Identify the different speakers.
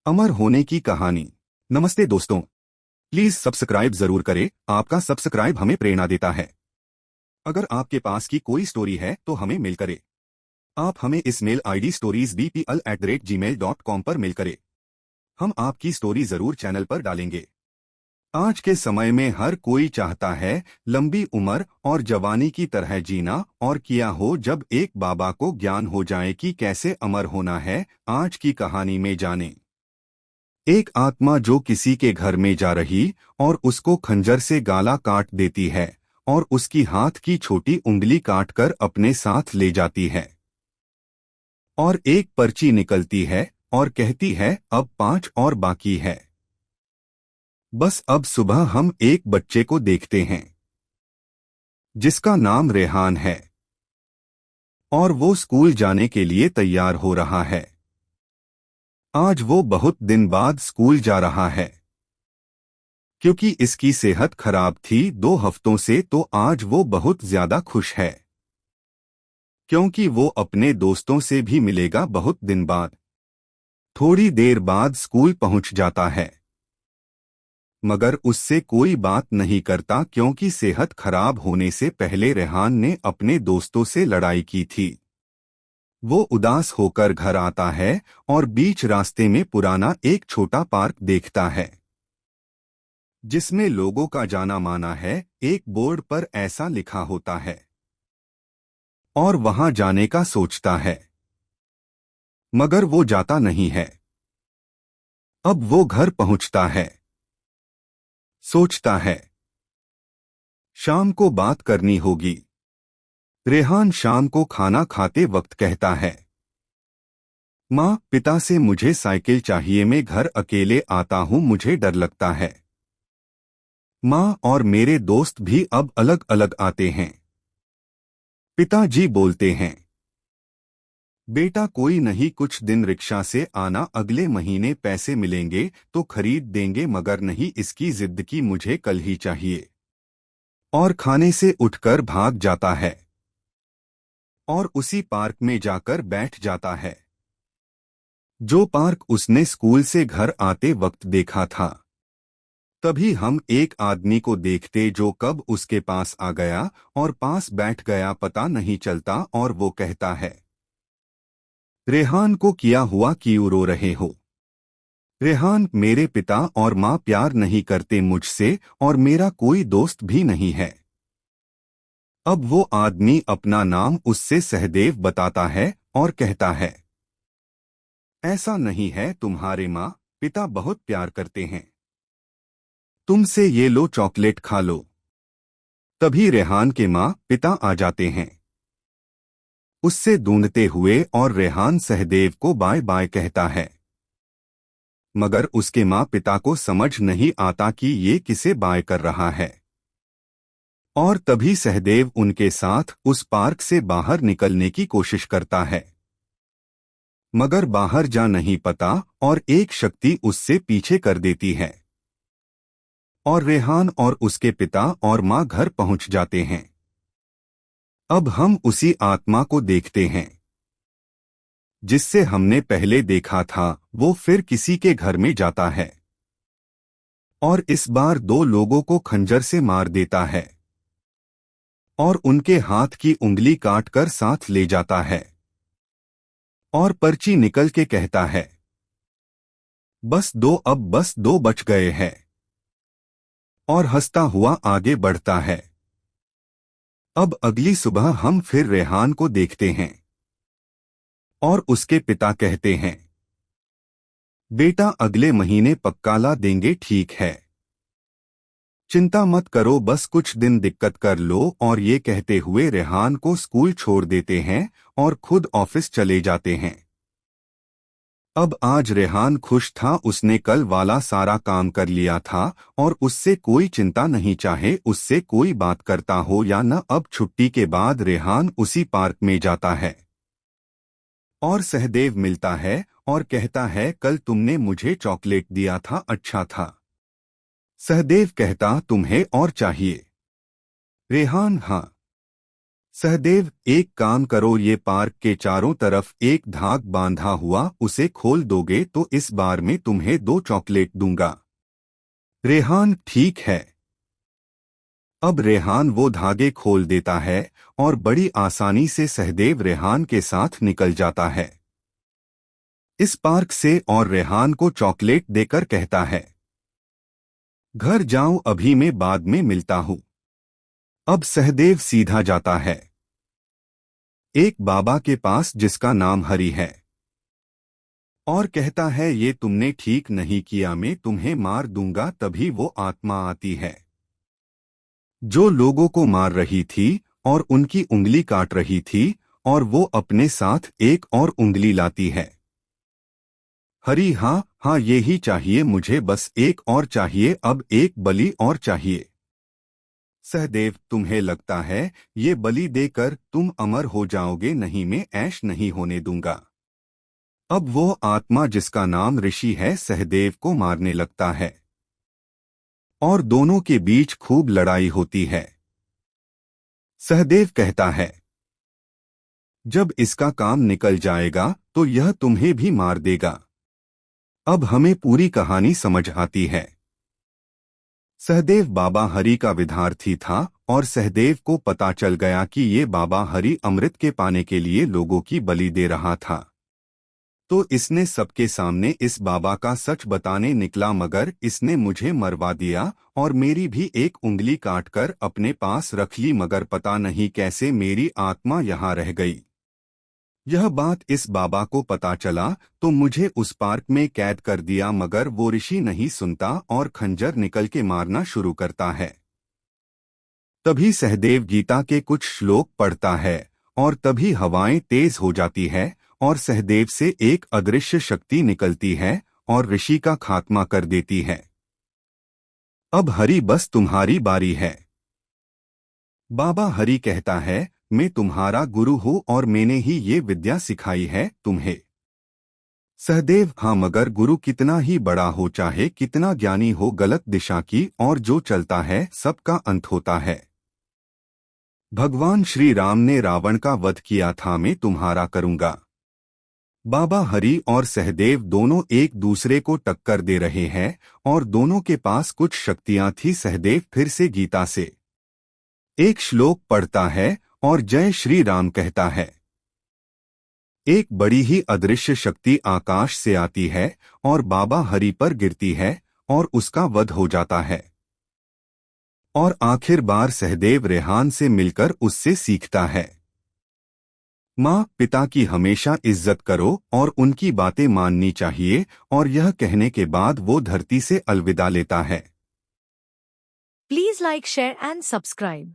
Speaker 1: अमर होने की कहानी। नमस्ते दोस्तों, प्लीज सब्सक्राइब जरूर करें। आपका सब्सक्राइब हमें प्रेरणा देता है। अगर आपके पास की कोई स्टोरी है तो हमें मेल करें। आप हमें इस मेल आईडी storiesbpl@gmail.com पर मेल करें। हम आपकी स्टोरी जरूर चैनल पर डालेंगे। आज के समय में हर कोई चाहता है लंबी उम्र और जवानी की तरह जीना, और किया हो जब एक बाबा को ज्ञान हो जाए कि कैसे अमर होना है। आज की कहानी में जानें। एक आत्मा जो किसी के घर में जा रही और उसको खंजर से गाला काट देती है और उसकी हाथ की छोटी उंगली काटकर अपने साथ ले जाती है। और एक पर्ची निकलती है और कहती है अब 5 और बाकी है। बस अब सुबह हम एक बच्चे को देखते हैं जिसका नाम रेहान है और वो स्कूल जाने के लिए तैयार हो रहा है। आज वो बहुत दिन बाद स्कूल जा रहा है क्योंकि इसकी सेहत खराब थी 2 हफ्तों से, तो आज वो बहुत ज्यादा खुश है क्योंकि वो अपने दोस्तों से भी मिलेगा बहुत दिन बाद। थोड़ी देर बाद स्कूल पहुंच जाता है मगर उससे कोई बात नहीं करता क्योंकि सेहत खराब होने से पहले रेहान ने अपने दोस्तों से लड़ाई की थी। वो उदास होकर घर आता है और बीच रास्ते में पुराना एक छोटा पार्क देखता है जिसमें लोगों का जाना माना है। एक बोर्ड पर ऐसा लिखा होता है और वहां जाने का सोचता है मगर वो जाता नहीं है। अब वो घर पहुंचता है, सोचता है शाम को बात करनी होगी। रेहान शाम को खाना खाते वक्त कहता है, माँ पिता से मुझे साइकिल चाहिए, मैं घर अकेले आता हूँ, मुझे डर लगता है। माँ और मेरे दोस्त भी अब अलग अलग आते हैं। पिताजी बोलते हैं, बेटा कोई नहीं, कुछ दिन रिक्शा से आना, अगले महीने पैसे मिलेंगे तो खरीद देंगे, मगर नहीं, इसकी जिद की मुझे कल ही चाहिए। और खाने से उठकर भाग जाता है और उसी पार्क में जाकर बैठ जाता है जो पार्क उसने स्कूल से घर आते वक्त देखा था। तभी हम एक आदमी को देखते जो कब उसके पास आ गया और पास बैठ गया पता नहीं चलता, और वो कहता है, रेहान को किया हुआ क्यों रो रहे हो? रेहान, मेरे पिता और माँ प्यार नहीं करते मुझसे और मेरा कोई दोस्त भी नहीं है। अब वो आदमी अपना नाम उससे सहदेव बताता है और कहता है, ऐसा नहीं है, तुम्हारे माँ पिता बहुत प्यार करते हैं, तुमसे ये लो चॉकलेट खा लो। तभी रेहान के माँ पिता आ जाते हैं उससे ढूंढते हुए, और रेहान सहदेव को बाय बाय कहता है मगर उसके माँ पिता को समझ नहीं आता कि ये किसे बाय कर रहा है। और तभी सहदेव उनके साथ उस पार्क से बाहर निकलने की कोशिश करता है मगर बाहर जा नहीं पाता और एक शक्ति उससे पीछे कर देती है और रेहान और उसके पिता और माँ घर पहुंच जाते हैं। अब हम उसी आत्मा को देखते हैं जिससे हमने पहले देखा था। वो फिर किसी के घर में जाता है और इस बार 2 लोगों को खंजर से मार देता है और उनके हाथ की उंगली काटकर साथ ले जाता है और पर्ची निकल के कहता है, बस 2, अब बस 2 बच गए हैं, और हंसता हुआ आगे बढ़ता है। अब अगली सुबह हम फिर रेहान को देखते हैं और उसके पिता कहते हैं, बेटा अगले महीने पक्का ला देंगे, ठीक है, चिंता मत करो, बस कुछ दिन दिक्कत कर लो। और ये कहते हुए रेहान को स्कूल छोड़ देते हैं और खुद ऑफिस चले जाते हैं। अब आज रेहान खुश था, उसने कल वाला सारा काम कर लिया था और उससे कोई चिंता नहीं, चाहे उससे कोई बात करता हो या न। अब छुट्टी के बाद रेहान उसी पार्क में जाता है और सहदेव मिलता है और कहता है, कल तुमने मुझे चॉकलेट दिया था, अच्छा था। सहदेव कहता, तुम्हें और चाहिए? रेहान, हाँ। सहदेव, एक काम करो, ये पार्क के चारों तरफ एक धाग बांधा हुआ, उसे खोल दोगे तो इस बार में तुम्हें 2 चॉकलेट दूंगा। रेहान, ठीक है। अब रेहान वो धागे खोल देता है और बड़ी आसानी से सहदेव रेहान के साथ निकल जाता है इस पार्क से, और रेहान को चॉकलेट देकर कहता है, घर जाऊं, अभी मैं बाद में मिलता हूं। अब सहदेव सीधा जाता है एक बाबा के पास जिसका नाम हरि है और कहता है, ये तुमने ठीक नहीं किया, मैं तुम्हें मार दूंगा। तभी वो आत्मा आती है जो लोगों को मार रही थी और उनकी उंगली काट रही थी, और वो अपने साथ एक और उंगली लाती है। हरी, हाँ हाँ, ये ही चाहिए मुझे, बस एक और चाहिए, अब एक बलि और चाहिए। सहदेव, तुम्हें लगता है ये बलि देकर तुम अमर हो जाओगे? नहीं, मैं ऐश नहीं होने दूंगा। अब वो आत्मा जिसका नाम ऋषि है सहदेव को मारने लगता है और दोनों के बीच खूब लड़ाई होती है। सहदेव कहता है, जब इसका काम निकल जाएगा तो यह तुम्हें भी मार देगा। अब हमें पूरी कहानी समझ आती है। सहदेव बाबा हरि का विद्यार्थी था और सहदेव को पता चल गया कि ये बाबा हरि अमृत के पाने के लिए लोगों की बलि दे रहा था। तो इसने सबके सामने इस बाबा का सच बताने निकला, मगर इसने मुझे मरवा दिया और मेरी भी एक उंगली काटकर अपने पास रख ली, मगर पता नहीं कैसे मेरी आत्मा यहाँ रह गई। यह बात इस बाबा को पता चला तो मुझे उस पार्क में कैद कर दिया, मगर वो ऋषि नहीं सुनता और खंजर निकल के मारना शुरू करता है। तभी सहदेव गीता के कुछ श्लोक पढ़ता है और तभी हवाएं तेज हो जाती है और सहदेव से एक अदृश्य शक्ति निकलती है और ऋषि का खात्मा कर देती है। अब हरि, बस तुम्हारी बारी है। बाबा हरि कहता है, मैं तुम्हारा गुरु हूँ और मैंने ही ये विद्या सिखाई है तुम्हें। सहदेव, हाँ, मगर गुरु कितना ही बड़ा हो, चाहे कितना ज्ञानी हो, गलत दिशा की और जो चलता है सबका अंत होता है। भगवान श्री राम ने रावण का वध किया था, मैं तुम्हारा करूंगा। बाबा हरि और सहदेव दोनों एक दूसरे को टक्कर दे रहे हैं और दोनों के पास कुछ शक्तियां थी। सहदेव फिर से गीता से एक श्लोक पढ़ता है और जय श्री राम कहता है। एक बड़ी ही अदृश्य शक्ति आकाश से आती है और बाबा हरि पर गिरती है और उसका वध हो जाता है। और आखिर बार सहदेव रेहान से मिलकर उससे सीखता है, माँ पिता की हमेशा इज्जत करो और उनकी बातें माननी चाहिए। और यह कहने के बाद वो धरती से अलविदा लेता है।
Speaker 2: Please like, share and subscribe.